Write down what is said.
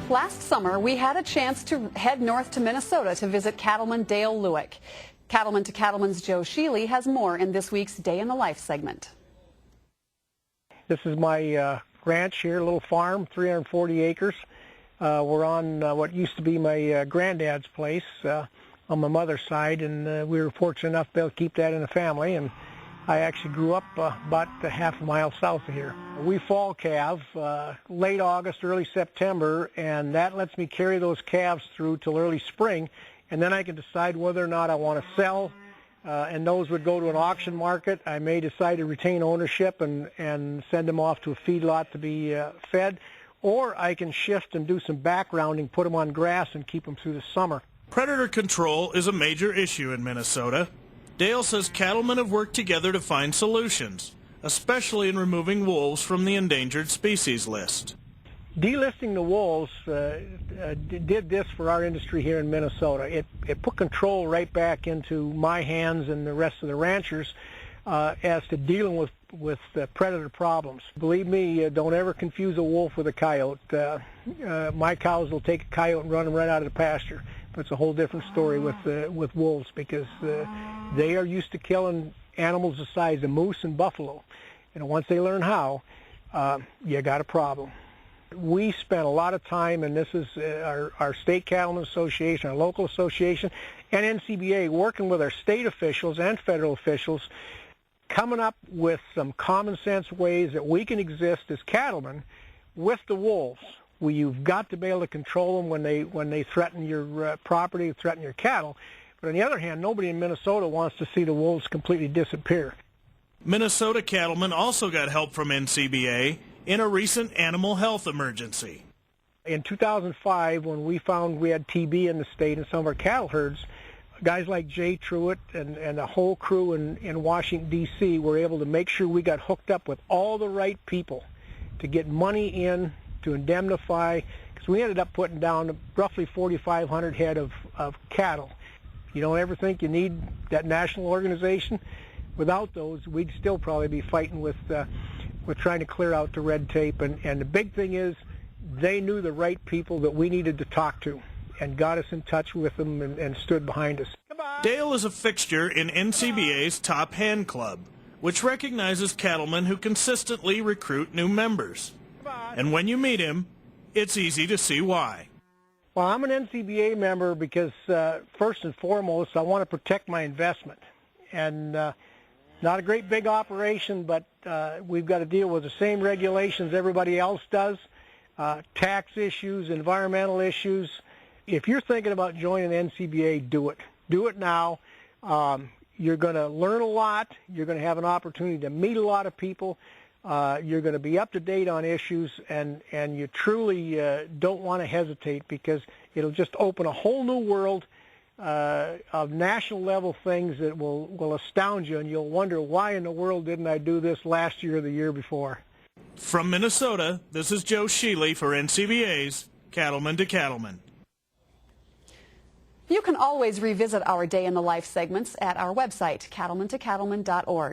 Last summer, we had a chance to head north to Minnesota to visit cattleman Dale Lueck. Cattleman to Cattleman's Joe Sheely has more in this week's Day in the Life segment. This is my ranch here, a little farm, 340 acres. We're on what used to be my granddad's place on my mother's side, and we were fortunate enough to be able to keep that in the family. And I actually grew up about half a mile south of here. We fall calve late August, early September, and that lets me carry those calves through till early spring, and then I can decide whether or not I want to sell, and those would go to an auction market. I may decide to retain ownership and send them off to a feedlot to be fed, or I can shift and do some backgrounding, put them on grass, and keep them through the summer. Predator control is a major issue in Minnesota. Dale says cattlemen have worked together to find solutions, especially in removing wolves from the endangered species list. Delisting the wolves did this for our industry here in Minnesota. It put control right back into my hands and the rest of the ranchers as to dealing with predator problems. Believe me, don't ever confuse a wolf with a coyote. My cows will take a coyote and run them right out of the pasture. But it's a whole different story with wolves, because they are used to killing animals the size of moose and buffalo. And once they learn how, you got a problem. We spent a lot of time, and this is our State Cattlemen Association, our local association, and NCBA, working with our state officials and federal officials, coming up with some common sense ways that we can exist as cattlemen with the wolves. You've got to be able to control them when they threaten your property, threaten your cattle. But on the other hand, nobody in Minnesota wants to see the wolves completely disappear. Minnesota cattlemen also got help from NCBA in a recent animal health emergency. In 2005, when we found we had TB in the state in some of our cattle herds, guys like Jay Truitt and the whole crew in Washington, D.C. were able to make sure we got hooked up with all the right people to get money in to indemnify, because we ended up putting down roughly 4,500 head of cattle. You don't ever think you need that national organization. Without those, we'd still probably be fighting with trying to clear out the red tape. And the big thing is, they knew the right people that we needed to talk to and got us in touch with them and stood behind us. Dale is a fixture in NCBA's Top Hand Club, which recognizes cattlemen who consistently recruit new members. And when you meet him, it's easy to see why. Well, I'm an NCBA member because, first and foremost, I want to protect my investment. And not a great big operation, but we've got to deal with the same regulations everybody else does, tax issues, environmental issues. If you're thinking about joining the NCBA, do it. Do it now. You're going to learn a lot. You're going to have an opportunity to meet a lot of people. You're going to be up to date on issues, and you truly don't want to hesitate, because it'll just open a whole new world of national level things that will astound you, and you'll wonder, why in the world didn't I do this last year or the year before? From Minnesota, this is Joe Sheely for NCBA's Cattleman to Cattleman. You can always revisit our Day in the Life segments at our website, cattlemantocattleman.org.